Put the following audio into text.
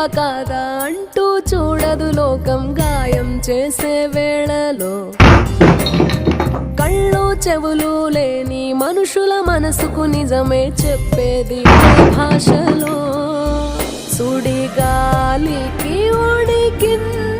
కాదా అంటూ చూడదు లోకం గాయం చేసే వేళలో. కళ్ళు చెవులు లేని మనుషుల మనసుకు నిజమే చెప్పేది భాషలో. సుడిగాలికి ఉడికింది